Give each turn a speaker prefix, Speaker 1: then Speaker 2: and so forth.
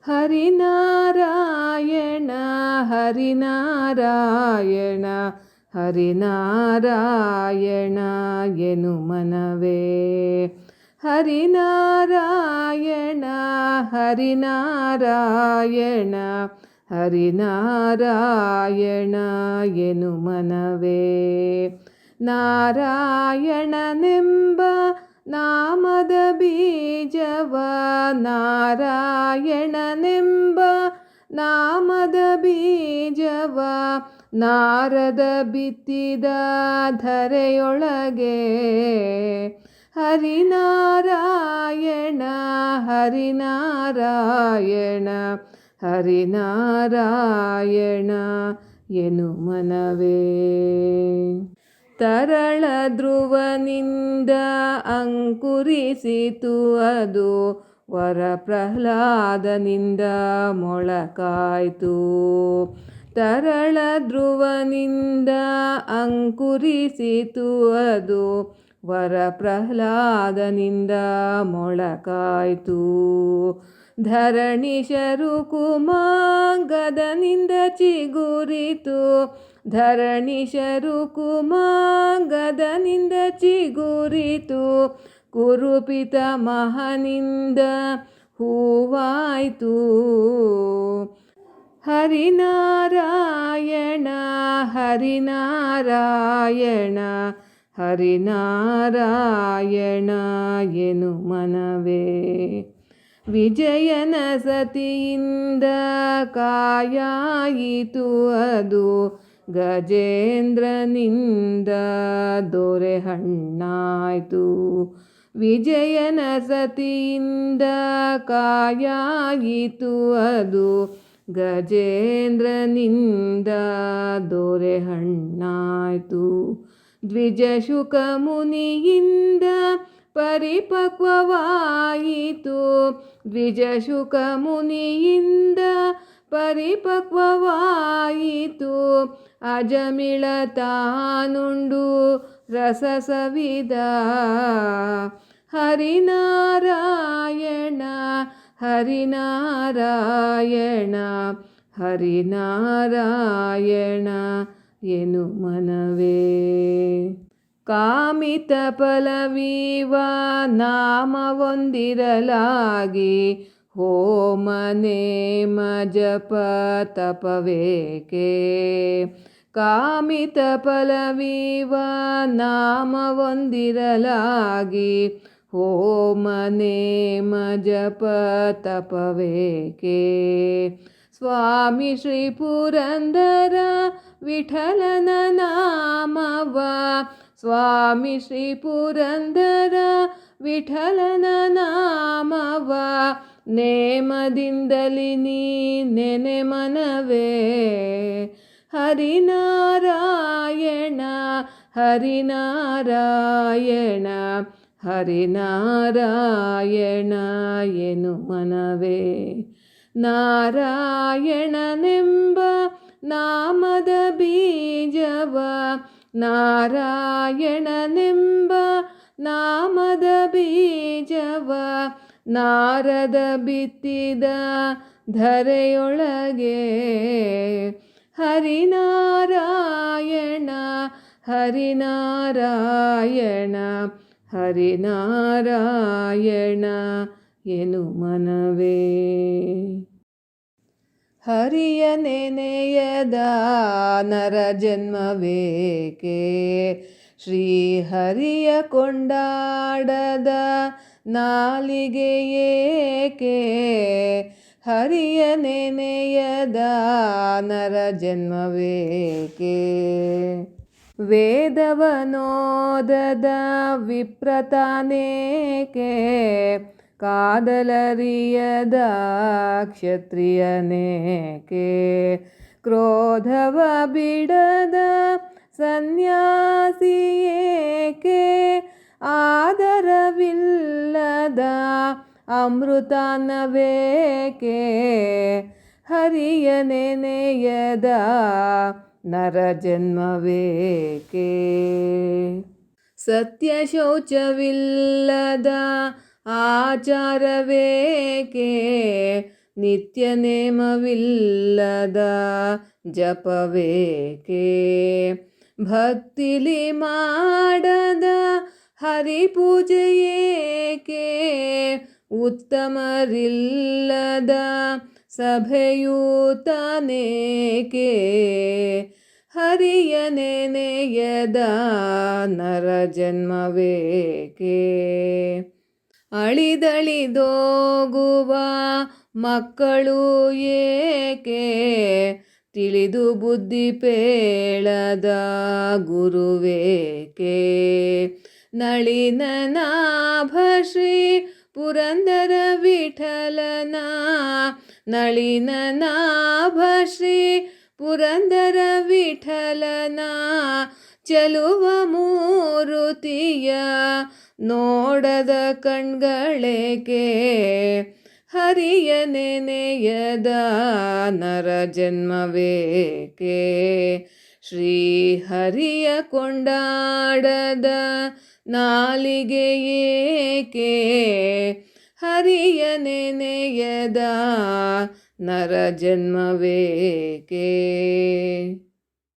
Speaker 1: ಹರಿನಾರಾಯಣ ಹರಿನಾರಾಯಣ ಹರಿನಾರಾಯಣ ಎನು ಮನವೇ. ಹರಿನಾರಾಯಣ ಹರಿನಾರಾಯಣ ಹರಿನಾರಾಯಣ ಎನು ಮನವೇ. ನಾರಾಯಣನೆಂಬ ನಾಮದ ಬೀಜವ ನಾರಾಯಣನೆಂಬ ನಾಮದ ಬೀಜವ ನಾರದ ಬಿತ್ತಿದ ಧರೆಯೊಳಗೆ. ಹರಿನಾರಾಯಣ ಹರಿನಾರಾಯಣ ಹರಿನಾರಾಯಣ ಎನು ಮನವೇ. ತರಳ ಧ್ರುವನಿಂದ ಅಂಕುರಿಸಿತು ಅದು ವರ ಪ್ರಹ್ಲಾದನಿಂದ ಮೊಳಕಾಯ್ತು. ತರಳ ಧ್ರುವನಿಂದ ಅಂಕುರಿಸಿತು ಅದು ವರ ಪ್ರಹ್ಲಾದನಿಂದ ಮೊಳಕಾಯ್ತು. ಧರಣೀಶರು ಕುಮಾಂಗದನಿಂದ ಚಿಗುರಿತು. ಧರಣೀಶರು ಕುಮಾಂಗದನಿಂದ ಚಿಗುರಿತು. ಕುರುಪಿತ ಮಹನಿಂದ ಹೂವಾಯ್ತು. ಹರಿನಾರಾಯಣ ಹರಿನಾರಾಯಣ ಹರಿನಾರಾಯಣ ಎನು ಮನವೇ. ವಿಜಯನ ಸತಿಯಿಂದ ಕಾಯಾಯಿತು ಅದು ಗಜೇಂದ್ರನಿಂದ ದೊರೆಹಣ್ಣಾಯ್ತು. ವಿಜಯನ ಸತಿಯಿಂದ ಕಾಯಾಯಿತು ಅದು ಗಜೇಂದ್ರನಿಂದ ದೊರೆಹಣ್ಣಾಯ್ತು. ದ್ವಿಜಶುಕ ಮುನಿಯಿಂದ ಪರಿಪಕ್ವವಾಯಿತು. ದ್ವಿಜಶುಕ ಮುನಿಯಿಂದ ಪರಿಪಕ್ವವಾಯಿತು. ಅಜಮಿಳ ತಾನುಂಡು ರಸ ಸವಿದ. ಹರಿನಾರಾಯಣ ಹರಿನಾರಾಯಣ ಹರಿನಾರಾಯಣ ಎನು ಮನವೇ. ಕಾಮಿತ ಫಲವೀವ ನಾಮವೊಂದಿರಲಾಗಿ ಹೋಮ ನೇಮ ಜಪ ತಪವೇಕೆ. ಕಾಮಿತ ಫಲವೀವ ನಾಮವೊಂದಿರಲಾಗಿ ಹೋಮ ನೇಮ ಜಪ ತಪವೇಕೆ. ಸ್ವಾಮಿ ಶ್ರೀ ಪುರಂದರ ವಿಠಲನ ನಾಮವ ಸ್ವಾಮಿ ಶ್ರೀ ಪುರಂದರ ವಿಠಲನ ನಾಮವ ನೇಮದಿಂದಲಿ ನೀ ನೆನೆ ಮನವೇ. ಹರಿನಾರಾಯಣ ಹರಿನಾರಾಯಣ ಹರಿನಾರಾಯಣ ಎನು ಮನವೇ. ನಾರಾಯಣನೆಂಬ ನಾಮದ ಬೀಜವ ನಾರಾಯಣನೆಂಬ ನಾಮದ ಬೀಜವ ನಾರದ ಬಿತ್ತಿದ ಧರೆಯೊಳಗೆ. ಹರಿನಾರಾಯಣ ಹರಿನಾರಾಯಣ ಹರಿನಾರಾಯಣ ಎನು ಮನವೇ. ಹರಿಯ ನೆನೆಯದ ನರ ಜನ್ಮವೇಕೆ. ಶ್ರೀಹರಿಯ ಕೊಂಡಾಡದ ನಾಲಿಗೆ ಏಕೆ. ಹರಿಯ ನೆನೆಯದ ನರ ಜನ್ಮವೇಕೆ. ವೇದವನೋದದ ವಿಪ್ರತಾನೇಕೆ. ಕಾದಲರಿಯದ ಕ್ಷತ್ರಿಯನೇಕೆ. ಕ್ರೋಧವ ಬಿಡದ ಸನ್ಯಾಸಿಯೇಕೆ. ಆದರವಿಲ್ಲದ ಅಮೃತಾನ್ನವೇಕೆ. ಹರಿಯ ನೆನೆಯದ ನರ ಜನ್ಮವೇಕೆ. ಸತ್ಯ ಶೌಚವಿಲ್ಲದ ಆಚಾರವೇಕೆ. ನಿತ್ಯ ನೇಮವಿಲ್ಲದ ಜಪವೇಕೆ ಭಕ್ತಿಲಿ ಮಾಡದ ಹರಿಪೂಜೆಯೇಕೆ ಉತ್ತಮರಿಲ್ಲದ ಸಭೆಯೂ ತಾನೇಕೆ ಹರಿಯ ನೆನೆಯದ ನರ ಜನ್ಮವೇಕೆ ಅಳಿದಳಿದೋಗುವ ಮಕ್ಕಳು ಏಕೆ ತಿಳಿದು ಬುದ್ಧಿ ಪೇಳದ ಗುರುವೇಕೆ ನಳಿನನಾಭ ಶ್ರೀ ಪುರಂದರ ವಿಠಲನ ನಳಿನನಾಭ ಶ್ರೀ ಪುರಂದರ ವಿಠಲನ ಚಲುವ ಮೂರುತಿಯ ನೋಡದ ಕಣ್ಗಳೇಕೆ ಹರಿಯ ನೆನೆಯದ ನರ ಜನ್ಮವೇಕೆ ಶ್ರೀ ಹರಿಯ ಕೊಂಡಾಡದ ನಾಲಿಗೆ ಏಕೆ ಹರಿಯ ನೆನೆಯದ ನರ ಜನ್ಮವೇಕೆ